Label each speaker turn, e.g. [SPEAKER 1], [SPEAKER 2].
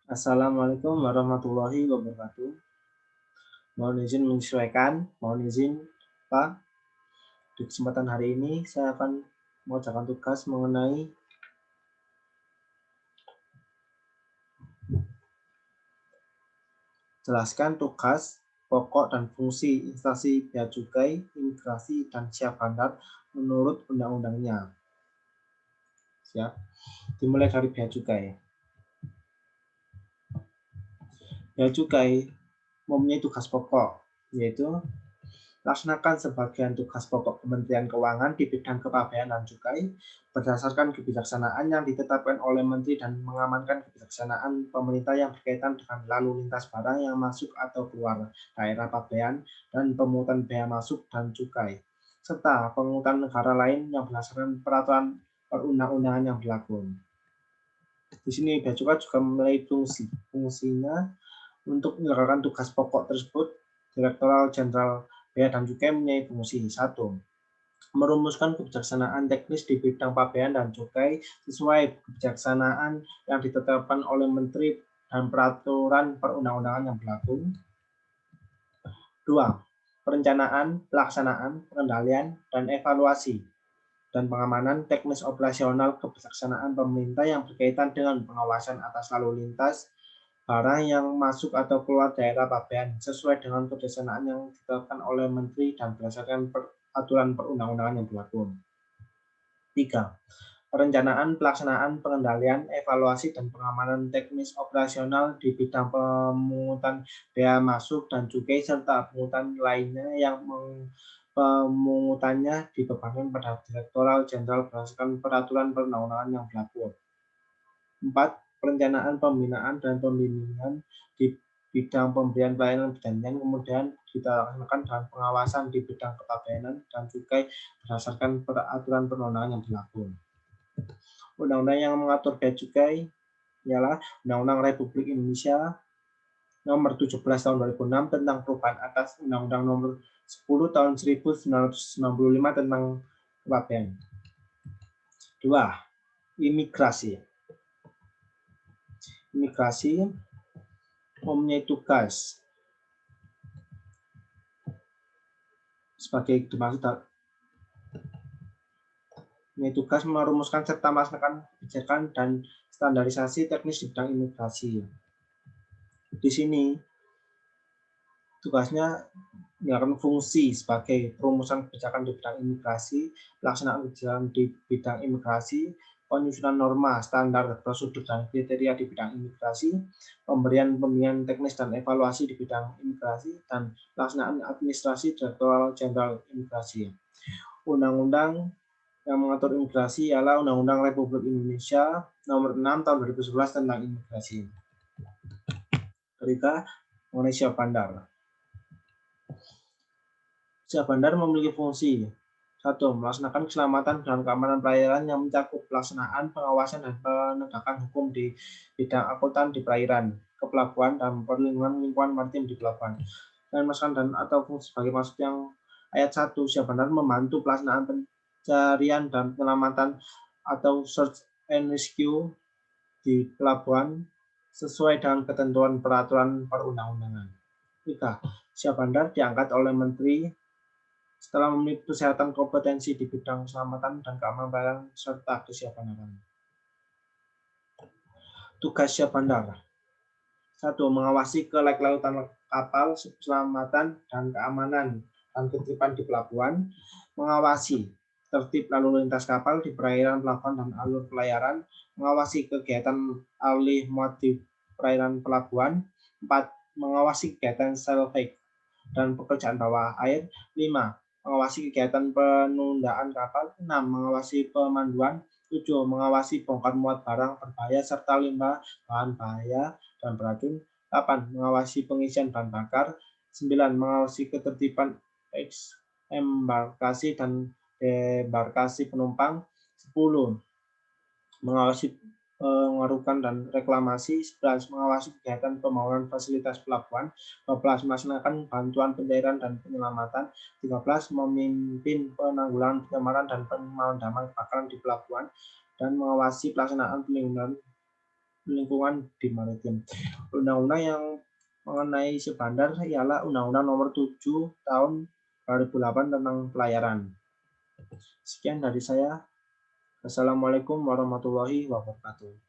[SPEAKER 1] Assalamualaikum warahmatullahi wabarakatuh. Mohon izin menyesuaikan, mohon izin Pak, di kesempatan hari ini saya akan mengerjakan tugas mengenai jelaskan tugas, pokok dan fungsi instansi bea cukai, imigrasi, dan siap bandar menurut undang-undangnya. Siap. Dimulai dari bea cukai. Bea cukai mempunyai tugas pokok, yaitu laksanakan sebagian tugas pokok Kementerian Keuangan di bidang kepabeanan dan cukai berdasarkan kebijaksanaan yang ditetapkan oleh Menteri dan mengamankan kebijaksanaan pemerintah yang berkaitan dengan lalu lintas barang yang masuk atau keluar daerah pabean dan pemungutan bea masuk dan cukai, serta pemungutan negara lain yang berdasarkan peraturan perundang-undangan yang berlaku. Di sini bea cukai juga memiliki fungsinya untuk menjalankan tugas pokok tersebut. Direktorat Jenderal Bea dan Cukai mempunyai fungsi 1. Merumuskan kebijaksanaan teknis di bidang pabean dan cukai sesuai kebijaksanaan yang ditetapkan oleh Menteri dan peraturan perundang-undangan yang berlaku. 2. Perencanaan, pelaksanaan, pengendalian, dan evaluasi dan pengamanan teknis operasional kebijaksanaan pemerintah yang berkaitan dengan pengawasan atas lalu lintas barang yang masuk atau keluar daerah pabean sesuai dengan kebijaksanaan yang ditetapkan oleh Menteri dan berdasarkan peraturan perundang-undangan yang berlaku. 3. Perencanaan, pelaksanaan, pengendalian, evaluasi, dan pengamanan teknis operasional di bidang pemungutan bea masuk dan cukai serta pemungutan lainnya yang pemungutannya dibebankan pada Direktorat Jenderal berdasarkan peraturan perundang-undangan yang berlaku. 4. Perencanaan, pembinaan, dan pembimbingan di bidang pemberian pelayanan perjanjian kemudian dilaksanakan dengan pengawasan di bidang kepabeanan dan cukai berdasarkan peraturan perundang-undangan yang berlaku. Undang-undang yang mengatur bea cukai ialah Undang-Undang Republik Indonesia Nomor 17 Tahun 2006 tentang perubahan atas Undang-Undang Nomor 10 Tahun 1995 tentang kepabeanan. 2. Imigrasi. Imigrasi mempunyai tugas sebagai dimaksud mempunyai tugas merumuskan serta melaksanakan kebijakan dan standarisasi teknis di bidang imigrasi. Di sini tugasnya menjalankan fungsi sebagai perumusan kebijakan di bidang imigrasi, pelaksanaan kebijakan di bidang imigrasi, penyusunan norma, standar, prosedur, dan kriteria di bidang imigrasi, pemberian pembimbingan teknis dan evaluasi di bidang imigrasi, dan pelaksanaan administrasi Direktorat Jenderal Imigrasi. Undang-undang yang mengatur imigrasi ialah Undang-Undang Republik Indonesia Nomor 6 Tahun 2011 tentang imigrasi. Ketiga, mengenai siap bandar. Siap bandar memiliki fungsi 1. Melaksanakan keselamatan dan keamanan pelayaran yang mencakup pelaksanaan, pengawasan, dan penegakan hukum di bidang akuntan di perairan, kepelabuhan, dan perlindungan lingkungan maritim di pelabuhan. Dan melaksanakan dan atau fungsi sebagai maksud yang ayat 1, siap bandar membantu pelaksanaan pencarian dan penyelamatan atau search and rescue di pelabuhan sesuai dengan ketentuan peraturan perundang-undangan. 3. Siap bandar diangkat oleh Menteri setelah memenuhi persyaratan kompetensi di bidang keselamatan dan keamanan pelayaran serta kesiapan. Tugas siap bandar. 1. Mengawasi kelautan kapal, keselamatan dan keamanan dan ketertiban di pelabuhan, mengawasi tertib lalu lintas kapal di perairan pelabuhan dan alur pelayaran, mengawasi kegiatan alih muat di perairan pelabuhan. 4. Mengawasi kegiatan salvage dan pekerjaan bawah air. 5. Mengawasi kegiatan penundaan kapal. 6. Mengawasi pemanduan. 7. Mengawasi bongkar muat barang berbahaya serta limbah bahan bahaya dan beracun. 8. Mengawasi pengisian bahan bakar. 9. Mengawasi ketertiban embarkasi dan debarkasi penumpang. 10. Mengawasi pengerukan dan reklamasi. 11. Mengawasi kegiatan pembangunan fasilitas pelabuhan. 12. Melaksanakan bantuan pencairan dan penyelamatan. 13. Memimpin penanggulangan pencemaran dan pemadaman kebakaran di pelabuhan dan mengawasi pelaksanaan pelindungan lingkungan di maritim. Undang-undang yang mengenai isi bandar ialah Undang-Undang Nomor 7 Tahun 2008 tentang pelayaran. Sekian dari saya. Assalamualaikum warahmatullahi wabarakatuh.